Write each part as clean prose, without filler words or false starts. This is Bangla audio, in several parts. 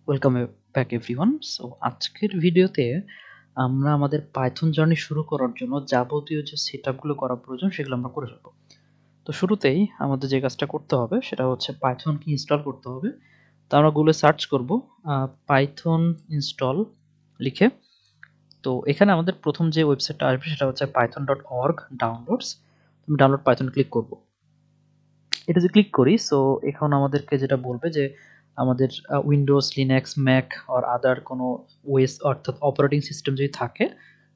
Welcome back everyone. সো আজকের ভিডিওতে আমরা আমাদের পাইথন জার্নি শুরু করার জন্য যাবতীয় যে সেটআপগুলো করা প্রয়োজন সেগুলো আমরা করে ফেলবো। তো শুরুতেই আমাদের যে কাজটা করতে হবে সেটা হচ্ছে পাইথনকে ইনস্টল করতে হবে। তো আমরা গুগলে সার্চ করব পাইথন ইনস্টল লিখে। তো এখানে আমাদের প্রথম যে ওয়েবসাইটটা আসবে সেটা হচ্ছে python.org ডাউনলোডস। আমি ডাউনলোড পাইথন ক্লিক করব। এটা যে ক্লিক করি সো এখন আমাদেরকে যেটা বলবে যে আমাদের Windows, Linux, Mac or other কোনো ওএস অর্থাৎ অপারেটিং সিস্টেম যদি থাকে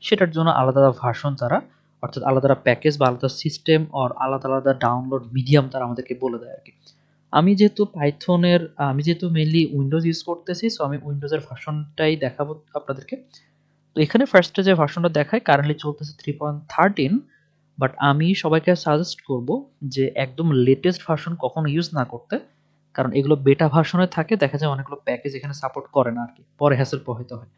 সেটার জন্য আলাদা আলাদা ভার্সন তারা অর্থাৎ আলাদা আলাদা প্যাকেজ বা আলাদা সিস্টেম অর আলাদা আলাদা ডাউনলোড মিডিয়াম তারা আমাদেরকে বলে দেয় আর কি। আমি যেহেতু মেইনলি উইন্ডোজ ইউজ করতেছি সো আমি উইন্ডোজের ভার্সনটাই দেখাবো আপনাদেরকে। তো এখানে ফার্স্টে যে ভার্সনটা দেখায় কারেন্টলি চলতেছে 3.13, বাট আমি সবাইকে সাজেস্ট করব যে একদম লেটেস্ট ভার্সন কখনো ইউজ না করতে, কারণ এগুলো বেটা ভার্সনে থাকে, দেখা যায় অনেকগুলো প্যাকেজ এখানে সাপোর্ট করে না আর কি, পরে হ্যাসেল পোহাইতে হয়।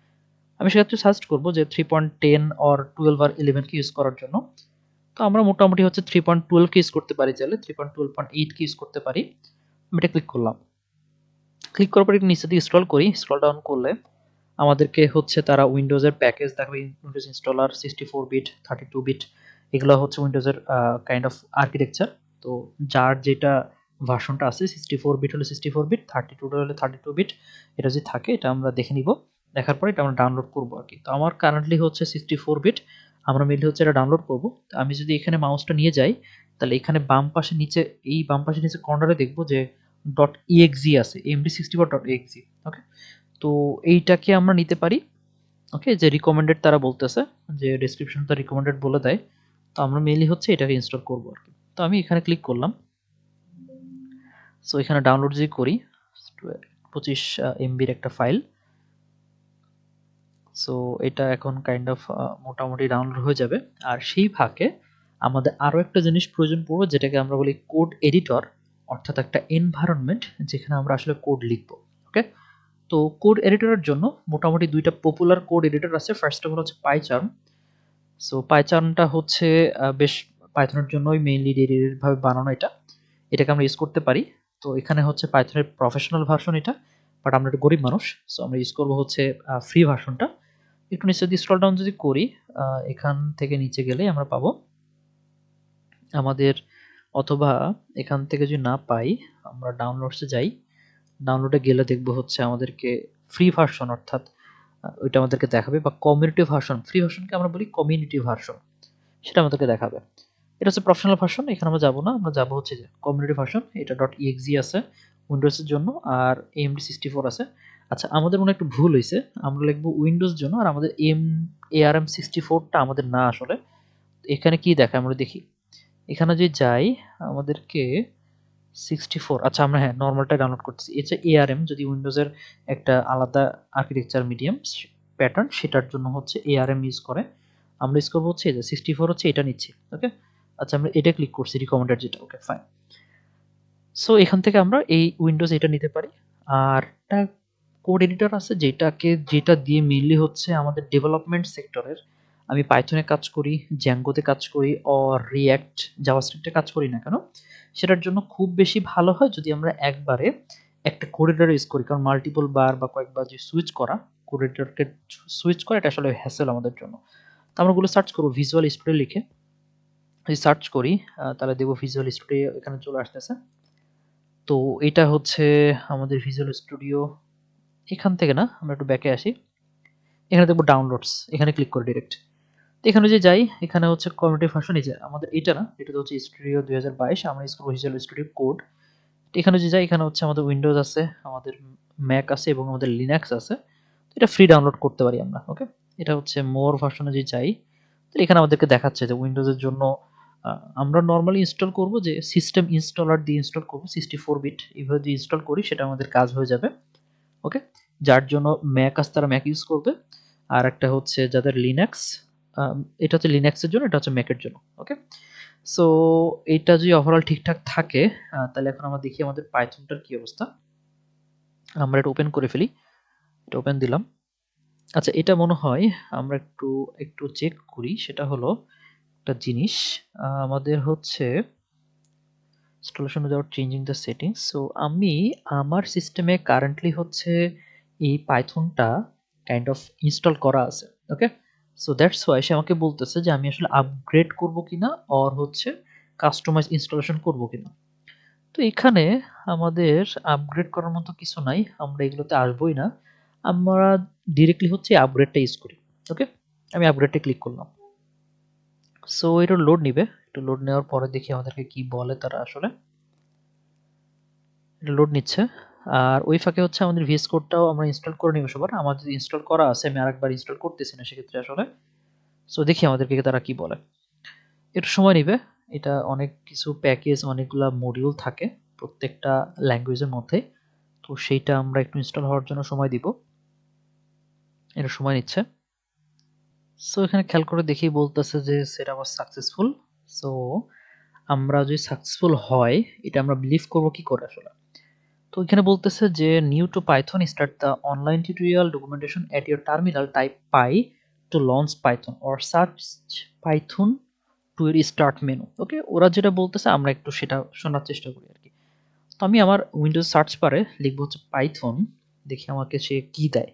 আমি সেক্ষেত্রে সাজেস্ট করব যে 3.10 অর 12 আর 11 কে ইউজ করার জন্য। তো আমরা মোটামুটি হচ্ছে 3.12 কে ইউজ করতে পারি, চাইলে 3.12.8 কে ইউজ করতে পারি। আমি এটা ক্লিক করলাম। ক্লিক করার পর একটু নিচে দিকে স্ক্রল করি, স্ক্রল ডাউন করলে আমাদেরকে হচ্ছে তারা উইন্ডোজের প্যাকেজ দেখাবে, উইন্ডোজ ইনস্টলার 64 বিট, 32 বিট, এগুলো হচ্ছে উইন্ডোজের কাইন্ড অফ আর্কিটেকচার। তো যার যেটা ভার্সনটা আছে 64 বিট হলে 64 বিট, 32 হলে 32 বিট, এটা যদি থাকে এটা আমরা দেখে নিব। দেখার পরে এটা আমরা ডাউনলোড করব আর কি। তো আমার কারেন্টলি হচ্ছে 64 বিট, আমরা মেনলি হচ্ছে এটা ডাউনলোড করব। তো আমি যদি এখানে মাউসটা নিয়ে যাই তাহলে এখানে বাম পাশে নিচে, এই বাম পাশে নিচে কর্নারে দেখব যে .exe আছে, md64.exe। ওকে, তো এইটাকে আমরা নিতে পারি। ওকে, যে রিকমেন্ডেড তারা বলতেছে, যে ডেসক্রিপশন তো রিকমেন্ডেড বলে দেয়, তো আমরা মেইনলি হচ্ছে এটাকে ইনস্টল করবো আর কি। তো আমি এখানে ক্লিক করলাম। সো এখানে ডাউনলোড যদি করি 25 এমবির একটা ফাইল। সো এটা এখন কাইন্ড অফ মোটামুটি ডাউনলোড হয়ে যাবে। আর সেই ফাঁকে আমাদের আরও একটা জিনিস প্রয়োজন পড়বে, যেটাকে আমরা বলি কোড এডিটর, অর্থাৎ একটা এনভায়রনমেন্ট যেখানে আমরা আসলে কোড লিখবো। ওকে, তো কোড এডিটরের জন্য মোটামুটি দুইটা পপুলার কোড এডিটর আছে। ফার্স্ট অফ অল হচ্ছে পাইচার্ন। সো পাইচার্নটা হচ্ছে বেশ পাইথনের জন্যই মেইনলি ডেডিকেটেড ভাবে বানানো এটা। এটাকে আমরা ইউজ করতে পারি। তো এখানে হচ্ছে পাইথনের প্রফেশনাল ভার্সন এটা, বাট আমরা একটু গরিব মানুষ, সো আমরা ইউজ করবো হচ্ছে ফ্রি ভার্সনটা। একটু নিচে যদি স্ক্রল ডাউন যদি করি, এখান থেকে নিচে গেলে আমরা পাবো আমাদের, অথবা এখান থেকে যদি না পাই আমরা ডাউনলোডসে যাই। ডাউনলোডে গেলে দেখবো হচ্ছে আমাদেরকে ফ্রি ভার্সন, অর্থাৎ ওইটা আমাদেরকে দেখাবে, বা কমিউনিটি ভার্সন, ফ্রি ভার্সনকে আমরা বলি কমিউনিটি ভার্সন, সেটা আমাদেরকে দেখাবে। এটা হচ্ছে প্রফেশনাল ভার্সন, এখানে আমরা যাবো না, আমরা যাবো হচ্ছে যে কমিউনিটি ভার্সন। এটা .exe আছে উইন্ডোজের জন্য, আর AMD64 আছে। আচ্ছা, আমাদের মনে একটু ভুল হয়েছে, আমরা লিখবো উইন্ডোজ জন্য, আর আমাদের ARM64টা আমাদের না আসলে। এখানে কি দেখায় আমরা দেখি, এখানে যদি যাই আমাদেরকে 64, আচ্ছা আমরা হ্যাঁ নর্মালটা ডাউনলোড করতেছি। এটা ARM, যদি উইন্ডোজের একটা আলাদা আর্কিটেকচার মিডিয়াম প্যাটার্ন, সেটার জন্য হচ্ছে ARM ইউজ করে। আমরা ইউজ করবো হচ্ছে এই যে 64 হচ্ছে এটা নিচ্ছি। ওকে, আচ্ছা আমরা এটা ক্লিক করছি রিকমেন্ডেড যেটা। Okay fine. সো এখান থেকে আমরা এই উইন্ডোজ এটা নিতে পারি। আর একটা কোড এডিটর আছে যেটা দিয়ে মেইনলি হচ্ছে আমাদের ডেভেলপমেন্ট সেক্টরের, আমি পাইথনে কাজ করি, জ্যাঙ্গোতে কাজ করি, অর রিঅ্যাক্ট, জাভাস্ক্রিপ্টে কাজ করি না কেন, সেটার জন্য খুব বেশি ভালো হয় যদি আমরা একবারে একটা কোড এডিটর ইউজ করি, কারণ মাল্টিপল বার বা কয়েকবার যে সুইচ করা, কোড এডিটরকে সুইচ করা, এটা আসলে হ্যাসেল আমাদের জন্য। তো আমরা গুলো সার্চ করবো ভিজুয়াল স্টুডিও লিখে। যদি সার্চ করি তাহলে দেখবো ভিজুয়াল স্টুডিও এখানে চলে আসতেছে। তো এটা হচ্ছে আমাদের ভিজুয়াল স্টুডিও। এখান থেকে না, আমরা একটু ব্যাকে আসি, এখানে দেখবো ডাউনলোডস, এখানে ক্লিক করে ডিরেক্ট। এখানে যে যাই, এখানে হচ্ছে কমিউনিটি ভার্সন, এই যে আমাদের এটা না, এটা হচ্ছে স্টুডিও 2022, আমরা ইউজ করবো ভিজুয়াল স্টুডিও কোড। এখানে যে যাই, এখানে হচ্ছে আমাদের উইন্ডোজ আছে, আমাদের ম্যাক আছে এবং আমাদের লিনাক্স আছে। এটা ফ্রি ডাউনলোড করতে পারি আমরা। ওকে, এটা হচ্ছে মোর ভার্সনে যে যাই, তো এখানে আমাদেরকে দেখাচ্ছে যে উইন্ডোজের জন্য আমরা নর্মালি ইনস্টল করব, যে সিস্টেম ইনস্টলার দিয়ে ইনস্টল করব 64 বিট, এইভাবে যদি ইনস্টল করি সেটা আমাদের কাজ হয়ে যাবে। ওকে, যার জন্য ম্যাক আছে তারা ম্যাক ইউজ করবে, আর একটা হচ্ছে যাদের লিনাক্স, এটা হচ্ছে লিনাক্সের জন্য, এটা হচ্ছে ম্যাকের জন্য। ওকে, সো এটা যদি ওভারঅল ঠিকঠাক থাকে তাহলে এখন আমরা দেখি আমাদের পাইথনটার কি অবস্থা। আমরা এটা ওপেন করে ফেলি, এটা ওপেন দিলাম। আচ্ছা, এটা মনে হয় আমরা একটু একটু চেক করি, সেটা হলো একটা জিনিস, আমাদের হচ্ছে installation without changing the settings. So আমি আমার সিস্টেমে কারেন্টলি হচ্ছে এই পাইথনটা কাইন্ড অফ ইনস্টল করা আছে। ওকে, সো দ্যাটস ওয়াই সে আমাকে বলতেছে যে আমি আসলে আপগ্রেড করব কিনা অর হচ্ছে কাস্টমাইজ ইনস্টলেশন করব কিনা। তো এখানে আমাদের আপগ্রেড করার মতো কিছু নাই, আমরা এগুলোতে আসবোই না, আমরা ডিরেক্টলি হচ্ছে আপগ্রেডটা ইউজ করি। ওকে, আমি আপগ্রেডটা ক্লিক করলাম। সো এটা লোড নিবে, একটু লোড নেওয়ার পরে দেখি আমাদেরকে কি বলে তারা। আসলে এটা লোড নিচ্ছে, আর ওই ফাঁকে হচ্ছে আমাদের ভিএস কোডটাও আমরা ইনস্টল করে নিব সবার। আমার যদি ইনস্টল করা আছে, আমি আরেকবার ইনস্টল করতেছি না সেক্ষেত্রে আসলে। সো দেখি আমাদেরকে তারা কি বলে। একটু সময় নিবে, এটা অনেক কিছু প্যাকেজ, অনেকগুলা মডিউল থাকে প্রত্যেকটা ল্যাঙ্গুয়েজের মধ্যে, তো সেইটা আমরা একটু ইনস্টল হওয়ার জন্য সময় দিব। এটা সময় নিচ্ছে। সো এখানে খেয়াল করে দেখি বলতেছে যে সেট আপ সাকসেসফুল। সো আমরা যদি সাকসেসফুল হয় এটা আমরা বিলিভ করব কি করে আসলে। তো এখানে বলতেছে যে new to Python start the online tutorial documentation at your terminal type py to launch Python or search Python to এর স্টার্ট মেনু। ওকে, ওরা যেটা বলতেছে আমরা একটু সেটা শোনার চেষ্টা করি আর কি। তো আমি আমার উইন্ডোজ সার্চ বারে লিখবো হচ্ছে পাইথন, দেখি আমাকে সে কি দেয়।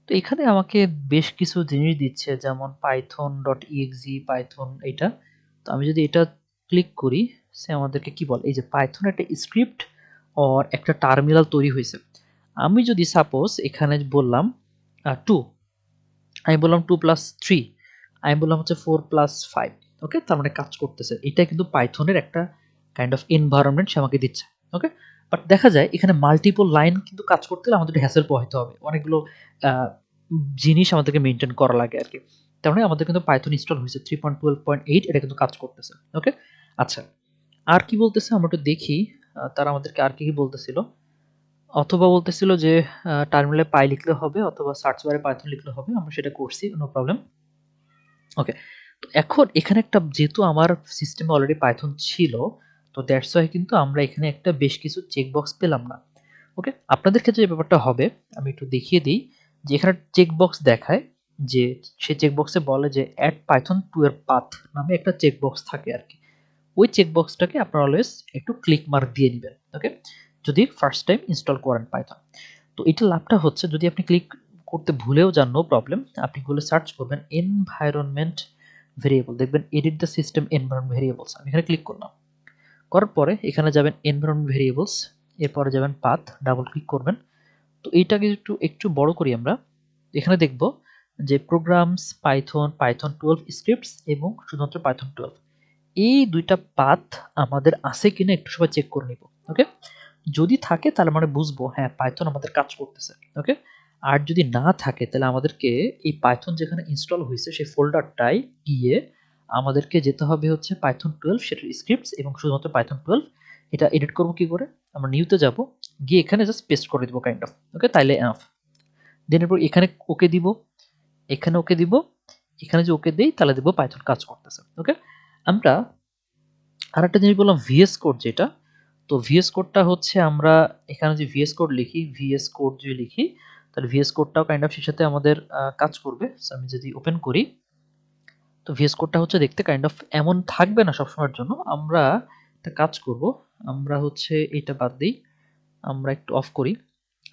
তো এখানে আমাকে বেশ কিছু জিনিস দিচ্ছে, যেমন পাইথন ডট ইএক্সি, পাইথন এটা। তো আমি যদি এটা ক্লিক করি, সে আমাদেরকে কি বলে, এই যে পাইথন একটা স্ক্রিপ্ট অর একটা টার্মিনাল তৈরি হয়েছে। আমি যদি সাপোজ এখানে বললাম 2, আমি বললাম 2+3, আমি বললাম হচ্ছে 4+5। ওকে, তার মানে কাজ করতেছে। এটা কিন্তু পাইথনের একটা কাইন্ড অফ এনভায়রনমেন্ট সে আমাকে দিচ্ছে। ওকে, বাট দেখা যায় এখানে মাল্টিপল লাইন কিন্তু কাজ করতে হলে আমাদের হ্যাসেল পোহাইতে হবে, অনেকগুলো জিনিস আমাদেরকে মেনটেন করা লাগে আর কি। তার মানে আমাদের কিন্তু পাইথন ইনস্টল হয়েছে 3.12.8, এটা কিন্তু কাজ করতেছে। ওকে, আচ্ছা, আর কি বলতেছে আমরা একটু দেখি। তারা আমাদেরকে আর কি কি বলতেছিল, অথবা বলতেছিল যে টার্মিনালে পাই লিখলে হবে অথবা সার্চ বারে পাইথন লিখলে হবে, আমরা সেটা করছি, নো প্রবলেম। ওকে, তো এখন এখানে একটা, যেহেতু আমার সিস্টেমে অলরেডি পাইথন ছিল, তো দ্যাটস ওয়াই কিন্তু আমরা এখানে একটা বেশ কিছু চেকবক্স পেলাম না। ওকে, আপনাদের ক্ষেত্রে যে ব্যাপারটা হবে আমি একটু দেখিয়ে দিই, যে এখানে চেকবক্স দেখায় যে সে চেকবক্সে বলে যে অ্যাড পাইথন টু এর পাথ নামে একটা চেকবক্স থাকে আর কি। ওই চেকবক্সটাকে আপনারা অলওয়েজ একটু ক্লিক মার্ক দিয়ে নেবেন। ওকে, যদি ফার্স্ট টাইম ইনস্টল করেন পাইথন। তো এটা লাভটা হচ্ছে, যদি আপনি ক্লিক করতে ভুলেও যান, নো প্রবলেম, আপনি গুগলে সার্চ করবেন এনভায়রনমেন্ট ভেরিয়েবল, দেখবেন edit the system environment variables. আমি এখানে ক্লিক করলাম, করার পরে এখানে যাবেন এনভায়রনমেন্ট ভেরিয়েবলস, এরপরে যাবেন পাথ, ডাবল ক্লিক করবেন। তো এইটাকে একটু একটু বড় করি আমরা। এখানে দেখব যে প্রোগ্রামস পাইথন, পাইথন 12 স্ক্রিপ্টস এবং শুধুমাত্র পাইথন 12, এই দুইটা পাথ আমাদের আছে কিনা একটু সবাই চেক করে নিব। ওকে, যদি থাকে তাহলে আমরা বুঝবো হ্যাঁ পাইথন আমাদের কাজ করতেছে। ওকে, আর যদি না থাকে তাহলে আমাদেরকে এই পাইথন যেখানে ইনস্টল হয়েছে সেই ফোল্ডারটায় গিয়ে আমাদেরকে যেতে হবে হচ্ছে পাইথন 12 সেটার স্ক্রিপ্টস এবং শুধুমাত্র পাইথন 12। এটা এডিট করবো কি করে, আমরা নিউতে যাব, গিয়ে এখানে জাস্ট পেস্ট করে দিব কাইন্ড অফ। ওকে, তাইলে এনাফ। দেন এরপর এখানে ওকে দিব, এখানে ওকে দিব, এখানে যে ওকে দেই তাহলে দেবো পাইথন কাজ করতেছে। ওকে, আমরা আরেকটা জিনিস বললাম ভিএস কোড যেটা। তো ভিএস কোডটা হচ্ছে আমরা এখানে যে ভিএস কোড লিখি, ভিএস কোড যদি লিখি তাহলে ভিএস কোডটাও কাইন্ড অফ সাথে আমাদের কাজ করবে। সো আমি যদি ওপেন করি, তো ভিএস কোডটা হচ্ছে দেখতে কাইন্ড অফ এমন থাকবে না সবসময়ের জন্য। আমরা একটা কাজ করব, আমরা হচ্ছে এটা বাদ দিই, আমরা একটু অফ করি,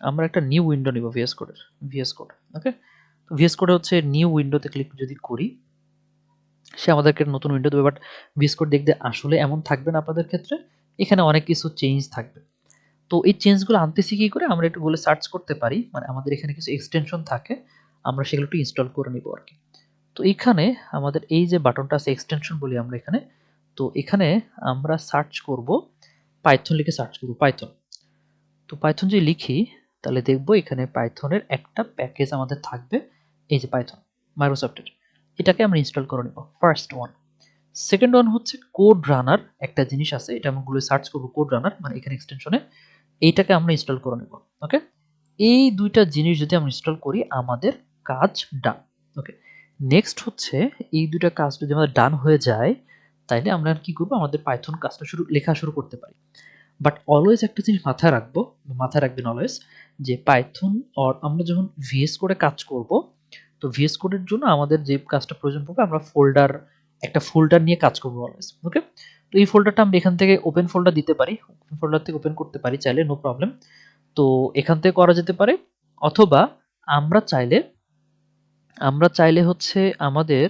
আমরা একটা নিউ উইন্ডো নিব ভিএস কোডের, ভিএস কোড। ওকে, ভিএস কোডে হচ্ছে নিউ উইন্ডোতে ক্লিক যদি করি, সে আমাদেরকে নতুন উইন্ডো দেবে। বাট ভিএস কোড দেখতে আসলে এমন থাকবে না আপনাদের ক্ষেত্রে, এখানে অনেক কিছু চেঞ্জ থাকবে। তো এই চেঞ্জগুলো আনতেছি কি করে, আমরা একটু বলে সার্চ করতে পারি, মানে আমাদের এখানে কিছু এক্সটেনশন থাকে, আমরা সেগুলো একটু ইনস্টল করে নিব আর কি। তো এইখানে আমাদের এই যে বাটনটা আছে এক্সটেনশন বলি আমরা এখানে, তো এখানে আমরা সার্চ করব পাইথন, লিখে সার্চ করব পাইথন। তো পাইথন যদি লিখি তাহলে দেখব এখানে পাইথনের একটা প্যাকেজ আমাদের থাকবে, এই যে পাইথন মাইক্রোসফটের, এটাকে আমরা ইনস্টল করে নেব ফার্স্ট ওয়ান। সেকেন্ড ওয়ান হচ্ছে কোড রানার, একটা জিনিস আছে, এটা আমরা গুলো সার্চ করব কোড রানার, মানে এখানে এক্সটেনশনে এইটাকে আমরা ইনস্টল করে নেব। ওকে, এই দুইটা জিনিস যদি আমরা ইনস্টল করি আমাদের কাজ ডান। ওকে, নেক্সট হচ্ছে এই দুইটা কাজ যদি আমাদের ডান হয়ে যায় তাইলে আমরা কি করব, আমাদের পাইথন কাজটা লেখা শুরু করতে পারি। বাট অলওয়েজ একটা জিনিস মাথায় রাখবো, মাথায় রাখবেন অলওয়েজ, যে পাইথন অর আমরা যখন ভিএস কোডে কাজ করব, তো ভিএস কোডের জন্য আমাদের যে কাজটা প্রয়োজন পড়বে, আমরা একটা ফোল্ডার নিয়ে কাজ করবো অলওয়েজ। ওকে, তো এই ফোল্ডারটা আমরা এখান থেকে ওপেন ফোল্ডার দিতে পারি, ওপেন ফোল্ডার থেকে ওপেন করতে পারি চাইলে, নো প্রবলেম। তো এখান থেকে করা যেতে পারে, অথবা আমরা চাইলে হচ্ছে আমাদের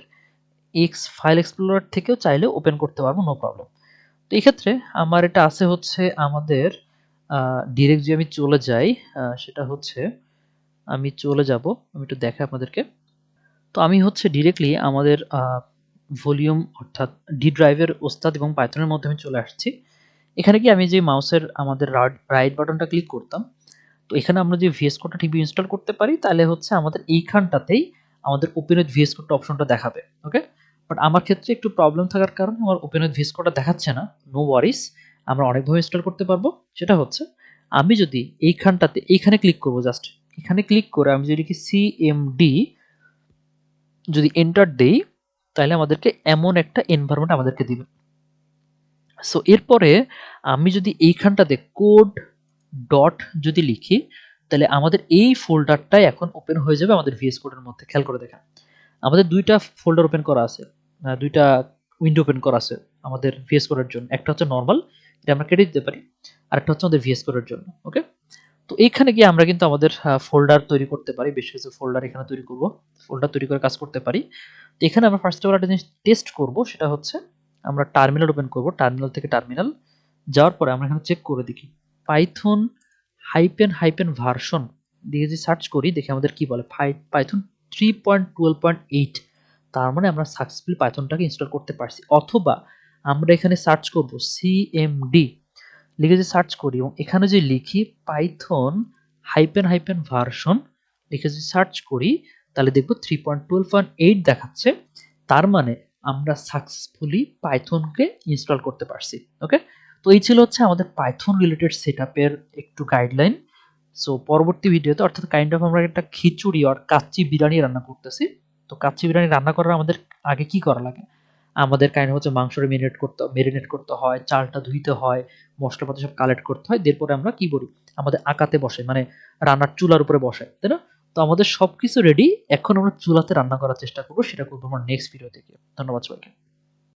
ফাইল এক্সপ্লোরার থেকেও চাইলে ওপেন করতে পারবো, নো প্রবলেম। তো এই ক্ষেত্রে আমার এটা আছে হচ্ছে আমাদের ডিরেক্ট যে আমি চলে যাই, সেটা হচ্ছে আমি চলে যাব, আমি একটু দেখাই আপনাদেরকে। তো আমি হচ্ছে ডিরেক্টলি আমাদের ভলিউম অর্থাৎ ডি ড্রাইভের ওস্তাদ এবং পাইথনের মধ্যে আমি চলে আসছি। এখানে কি আমি যে মাউসের আমাদের রাইট বাটনটা ক্লিক করতাম, তো এখানে আমরা যে ভিএস কোডটা টিপে ইনস্টল করতে পারি, তাহলে হচ্ছে আমাদের এইখানটাতেই আমাদের ওপেন উইথ ভিএস কোডটা অপশনটা দেখাবে। ওকে, বাট আমার ক্ষেত্রে একটু প্রবলেম থাকার কারণে আমার ওপেন উইথ ভিএস কোডটা দেখাচ্ছে না। নো ওয়ারিস, আমরা অনেকভাবে ইনস্টল করতে পারবো। সেটা হচ্ছে আমি যদি এইখানে ক্লিক করবো, জাস্ট এখানে ক্লিক করে আমি যদি কি সিএমডি যদি এন্টার দেই, তাহলে আমাদেরকে এমন একটা এনভায়রনমেন্ট আমাদেরকে দিবে। সো এরপরে আমি যদি এইখানটাতে কোড ডট যদি লিখি, তাহলে আমাদের এই ফোল্ডারটাই এখন ওপেন হয়ে যাবে আমাদের ভিএস কোডের মধ্যে। খেয়াল করে দেখেন, আমাদের দুইটা ফোল্ডার ওপেন করা আছে, দুইটা উইন্ডো ওপেন করা আছে আমাদের ভিএস কোডের জন্য। একটা হচ্ছে নর্মাল, এটা আমরা কেটে দিতে পারি, আর একটা হচ্ছে আমাদের ভিএস কোডের জন্য। ওকে, তো এইখানে গিয়ে আমরা কিন্তু আমাদের ফোল্ডার তৈরি করতে পারি, বেশ কিছু ফোল্ডার এখানে তৈরি করব, ফোল্ডার তৈরি করে কাজ করতে পারি। তো এখানে আমরা ফার্স্ট অফ অল একটা জিনিস টেস্ট করব, সেটা হচ্ছে আমরা টার্মিনাল ওপেন করব, টার্মিনাল থেকে টার্মিনাল যাওয়ার পরে আমরা এখানে চেক করে দেখি পাইথন হাইপেন ভার্সন দিয়ে যদি সার্চ করি, দেখি আমাদের কি বলে পাইথন 3.12.8, তার মানে আমরা সাকসেসফুলি পাইথনটাকে ইনস্টল করতে পারছি। অথবা আমরা এখানে সার্চ করব সিএমডি লিখে যে সার্চ করি এবং এখানে যে লিখি পাইথন হাইপেন ভার্সন লিখে যদি সার্চ করি, তাহলে দেখবো 3.12.8 দেখাচ্ছে। তার মানে আমরা সাকসেসফুলি পাইথনকে ইনস্টল করতে পারছি। ওকে, তো এই ছিল হচ্ছে আমাদের পাইথন রিলেটেড সেটআপের একটু গাইডলাইন। সো পরবর্তী ভিডিওতে অর্থাৎ কাইন্ড অফ আমরা একটা খিচুড়ি আর কাচ্চি বিরিয়ানি রান্না করতেছি। তো কাচ্চি বিরিয়ানি রান্না করার আমাদের আগে কি করা লাগে, আমাদের কাইন্ড হচ্ছে মাংসটা মেরিনেট করতে হয়, চালটা ধুইতে হয়, মশলাপাতি সব কালেক্ট করতে হয়, এরপরে আমরা কি করি, আমাদের আকাতে বসে মানে রান্নার চুলার উপরে বসাই, তাই না? তো আমাদের সবকিছু রেডি, এখন আমরা চুলাতে রান্না করার চেষ্টা করবো, সেটা করবো আমার নেক্সট ভিডিও থেকে। ধন্যবাদ সবাইকে।